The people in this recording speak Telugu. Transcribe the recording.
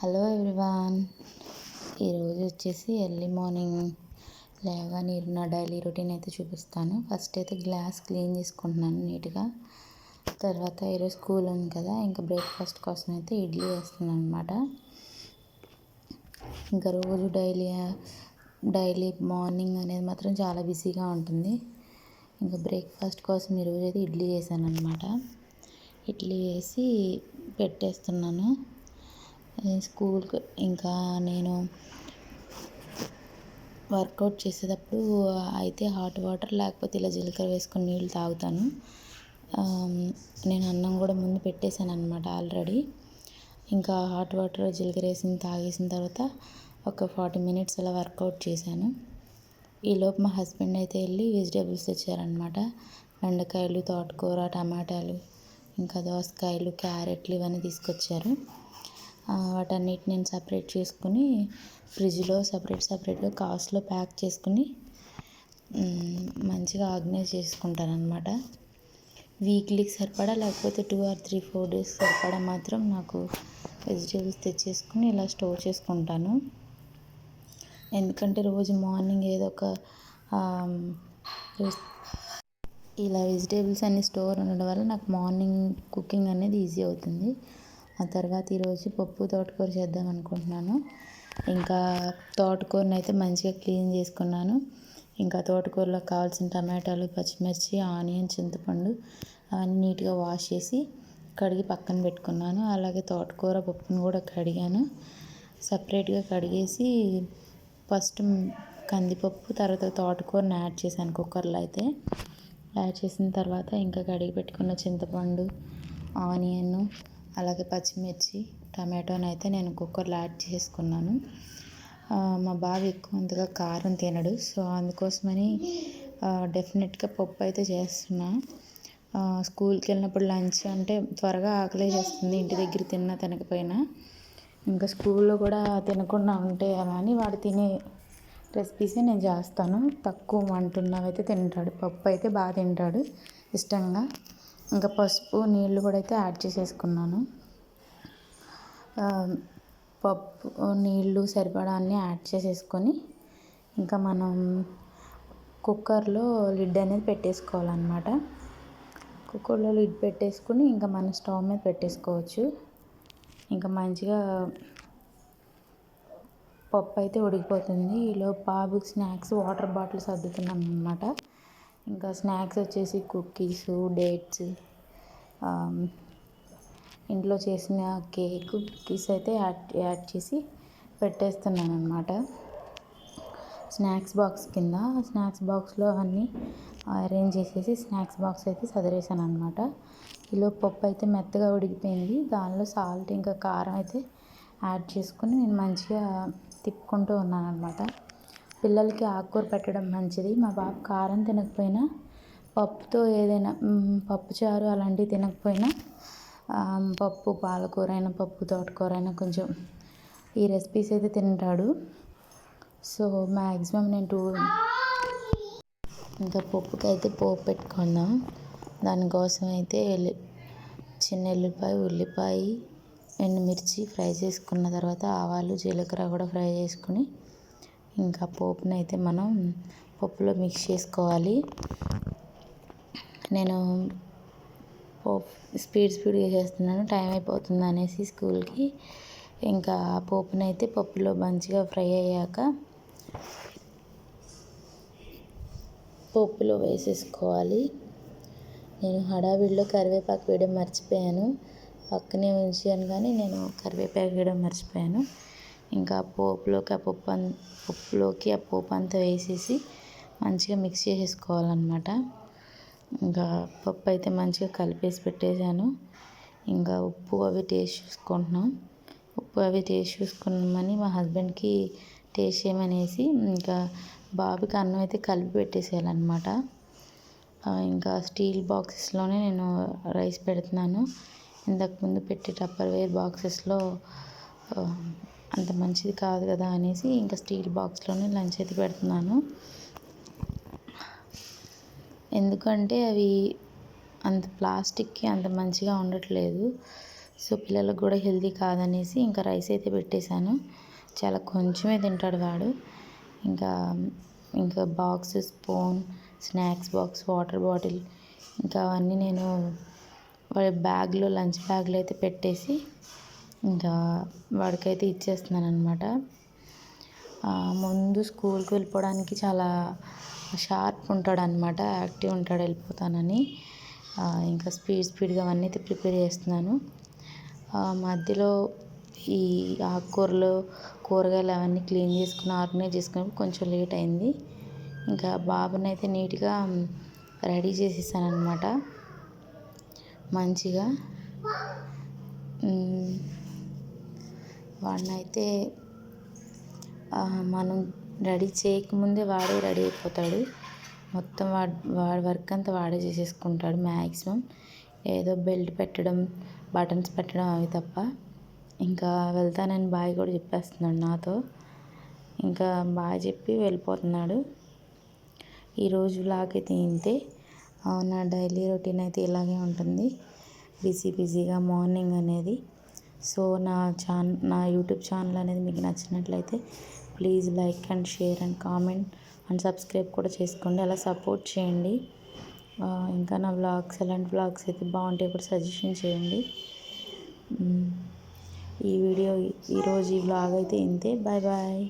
Hello everyone. ఈరోజు వచ్చేసి ఎర్లీ మార్నింగ్ లేవగానే నా డైలీ రొటీన్ అయితే చూపిస్తాను. ఫస్ట్ అయితే గ్లాస్ క్లీన్ చేసుకుంటున్నాను నీట్గా. తర్వాత ఈరోజు స్కూల్ ఉంది కదా, ఇంకా బ్రేక్ఫాస్ట్ కోసం అయితే ఇడ్లీ వేస్తున్నాను అనమాట. ఇంకా రోజు డైలీ మార్నింగ్ అనేది మాత్రం చాలా బిజీగా ఉంటుంది. ఇంకా బ్రేక్ఫాస్ట్ కోసం ఈరోజు అయితే ఇడ్లీ వేసాను అనమాట. ఇడ్లీ వేసి పెట్టేస్తున్నాను స్కూల్కి. ఇంకా నేను వర్కౌట్ చేసేటప్పుడు అయితే హాట్ వాటర్ లేకపోతే ఇలా జీలకర్ర వేసుకొని నీళ్ళు తాగుతాను. నేను అన్నం కూడా ముందు పెట్టేశాను అనమాట ఆల్రెడీ. ఇంకా హాట్ వాటర్ జీలకర్ర వేసి తాగేసిన తర్వాత ఒక 40 minutes అలా వర్కౌట్ చేశాను. ఈలోపు మా హస్బెండ్ అయితే వెళ్ళి వెజిటేబుల్స్ తెచ్చారనమాట. బెండకాయలు, తోటకూర, టమాటాలు, ఇంకా దోసకాయలు, క్యారెట్లు ఇవన్నీ తీసుకొచ్చారు. వాటన్నిటిని నేను సపరేట్ చేసుకుని ఫ్రిడ్జ్లో సపరేట్గా కాస్ట్లో ప్యాక్ చేసుకుని మంచిగా ఆర్గనైజ్ చేసుకుంటాను అనమాట. వీక్లీకి సరిపడా లేకపోతే 2 or 3-4 days సరిపడా మాత్రం నాకు వెజిటేబుల్స్ తెచ్చేసుకుని ఇలా స్టోర్ చేసుకుంటాను. ఎందుకంటే రోజు మార్నింగ్ ఏదో ఒక ఇలా వెజిటేబుల్స్ అన్నీ స్టోర్ ఉండడం వల్ల నాకు మార్నింగ్ కుకింగ్ అనేది ఈజీ అవుతుంది. ఆ తర్వాత ఈరోజు పప్పు తోటకూర చేద్దాం అనుకుంటున్నాను. ఇంకా తోటకూరని అయితే మంచిగా క్లీన్ చేసుకున్నాను. ఇంకా తోటకూరలో కావాల్సిన టమాటాలు, పచ్చిమిర్చి, ఆనియన్, చింతపండు అవన్నీ నీట్గా వాష్ చేసి కడిగి పక్కన పెట్టుకున్నాను. అలాగే తోటకూర పప్పును కూడా కడిగాను. సపరేట్గా కడిగేసి ఫస్ట్ కందిపప్పు, తర్వాత తోటకూరని యాడ్ చేశాను కుక్కర్లో అయితే. యాడ్ చేసిన తర్వాత ఇంకా కడిగి పెట్టుకున్న చింతపండు, ఆనియన్, అలాగే పచ్చిమిర్చి, టమాటోని అయితే నేను కుక్కర్లో యాడ్ చేసుకున్నాను. మా బాబు అంతగా కారం తినడు, సో అందుకోసమని డెఫినెట్గా పప్పు అయితే చేస్తున్నా. స్కూల్కి వెళ్ళినప్పుడు లంచ్ అంటే త్వరగా ఆకలి చేస్తుంది, ఇంటి దగ్గర తినకపోయినా. ఇంకా స్కూల్లో కూడా తినకుండా ఉంటే అలా అని వాడు తినే రెసిపీసే నేను చేస్తాను. తక్కువ వంటున్నవైతే తింటాడు. పప్పు అయితే బాగా తింటాడు ఇష్టంగా. ఇంకా పసుపు, నీళ్ళు కూడా అయితే యాడ్ చేసేసుకున్నాను. పప్పు, నీళ్ళు సరిపడా అన్నీ యాడ్ చేసేసుకొని ఇంకా మనం కుక్కర్లో లిడ్ అనేది పెట్టేసుకోవాలన్నమాట. కుక్కర్లో లిడ్ పెట్టేసుకుని ఇంకా మనం స్టవ్ మీద పెట్టేసుకోవచ్చు. ఇంకా మంచిగా పప్పు అయితే ఉడికిపోతుంది. ఈలోపు బాబుకి స్నాక్స్ వాటర్ బాటిల్ సర్దుతున్నాను అనమాట. ఇంకా స్నాక్స్ వచ్చేసి కుక్కీసు, డేట్స్, ఇంట్లో చేసిన కుకీస్ అయితే యాడ్ చేసి పెట్టేస్తున్నాను అనమాట. స్నాక్స్ బాక్స్లో అన్నీ అరేంజ్ చేసేసి స్నాక్స్ బాక్స్ అయితే సదిరేసాను అనమాట. ఈలోపు పప్పు అయితే మెత్తగా ఉడికిపోయింది. దానిలో సాల్ట్ ఇంకా కారం అయితే యాడ్ చేసుకుని నేను మంచిగా తిప్పుకుంటూ ఉన్నాను అనమాట. పిల్లలకి ఆకుకూర పెట్టడం మంచిది. మా బాబు కారం తినకపోయినా పప్పుతో ఏదైనా పప్పుచారు అలాంటివి తినకపోయినా పప్పు పాలకూర అయినా, పప్పు తోటకూర అయినా కొంచెం ఈ రెసిపీస్ అయితే తింటాడు. సో మ్యాక్సిమం నేను ఇంకా పప్పుకి అయితే పోపు పెట్టుకుందాం. దానికోసం అయితే చిన్న ఎల్లిపాయ, ఉల్లిపాయ, ఎండుమిర్చి ఫ్రై చేసుకున్న తర్వాత ఆవాలు, జీలకర్ర కూడా ఫ్రై చేసుకుని ఇంకా పోపుని అయితే మనం పప్పులో మిక్స్ చేసుకోవాలి. నేను స్పీడ్గా చేస్తున్నాను, టైం అయిపోతుంది అనేసి స్కూల్కి. ఇంకా పోపుని అయితే పప్పులో మంచిగా ఫ్రై అయ్యాక పప్పులో వేసేసుకోవాలి. నేను హడావిడిలో కరివేపాకు వేయడం మర్చిపోయాను. పక్కనే ఉంచాను కానీ నేను కరివేపాకు వేయడం మర్చిపోయాను. ఇంకా పప్పులోకి ఆ పోపు అంతా వేసేసి మంచిగా మిక్స్ చేసేసుకోవాలన్నమాట. ఇంకా పప్పు అయితే మంచిగా కలిపేసి పెట్టేశాను. ఇంకా ఉప్పు అవి టేస్ట్ చూసుకున్నామని మా హస్బెండ్కి టేస్ట్ చేయమనేసి ఇంకా బాబుకి అన్నం అయితే కలిపి పెట్టేసేయాలన్నమాట. ఇంకా స్టీల్ బాక్సెస్లోనే నేను రైస్ పెడుతున్నాను. ఇంతకుముందు పెట్టే టప్పర్వేర్ బాక్సెస్లో అంత మంచిది కాదు కదా అనేసి ఇంకా స్టీల్ బాక్స్లోనే లంచ్ అయితే పెడుతున్నాను. ఎందుకంటే అవి అంత ప్లాస్టిక్కి అంత మంచిగా ఉండట్లేదు. సో పిల్లలకు కూడా హెల్తీ కాదనేసి ఇంకా రైస్ అయితే పెట్టేశాను. చాలా కొంచెమే తింటాడు వాడు. ఇంకా ఇంకా box, spoon, snacks box, water bottle ఇంకా అవన్నీ నేను వాడి బ్యాగ్లో లంచ్ బ్యాగ్లో అయితే పెట్టేసి ఇంకా వాడికైతే ఇచ్చేస్తున్నాను అనమాట. ముందు స్కూల్కి వెళ్ళిపోవడానికి చాలా షార్ప్ ఉంటాడనమాట, యాక్టివ్ ఉంటాడు వెళ్ళిపోతానని. ఇంకా స్పీడ్గా అవన్నీ అయితే ప్రిపేర్ చేస్తున్నాను. మధ్యలో ఈ ఆకుకూరలు, కూరగాయలు అవన్నీ క్లీన్ చేసుకుని ఆర్గనైజ్ చేసుకున్నప్పుడు కొంచెం లేట్ అయింది. ఇంకా బాబుని అయితే నీట్గా రెడీ చేసేసాను అనమాట మంచిగా. వాడినైతే మనం రెడీ చేయకముందే వాడే రెడీ అయిపోతాడు. మొత్తం వాడి వర్క్ అంతా వాడే చేసేసుకుంటాడు మ్యాక్సిమం. ఏదో బెల్ట్ పెట్టడం, బటన్స్ పెట్టడం అవి తప్ప. ఇంకా వెళ్తానని బాయ్ కూడా చెప్పేస్తున్నాడు నాతో. ఇంకా బాయ్ చెప్పి వెళ్ళిపోతున్నాడు. ఈరోజు వ్లాగ్ అయితే ఇంతే. నా డైలీ రొటీన్ అయితే ఇలాగే ఉంటుంది, బిజీగా మార్నింగ్ అనేది. సో నా యూట్యూబ్ ఛానల్ అనేది మీకు నచ్చినట్లయితే please like and share and comment and subscribe కూడా చేసుకోండి. అలా సపోర్ట్ చేయండి. ఇంకా నా వ్లాగ్స్ ఎలాంటి వ్లాగ్స్ అయితే బాగుంటాయో కూడా సజెషన్ చేయండి. ఈరోజు ఈ వ్లాగ్ అయితే ఇంతే. Bye bye.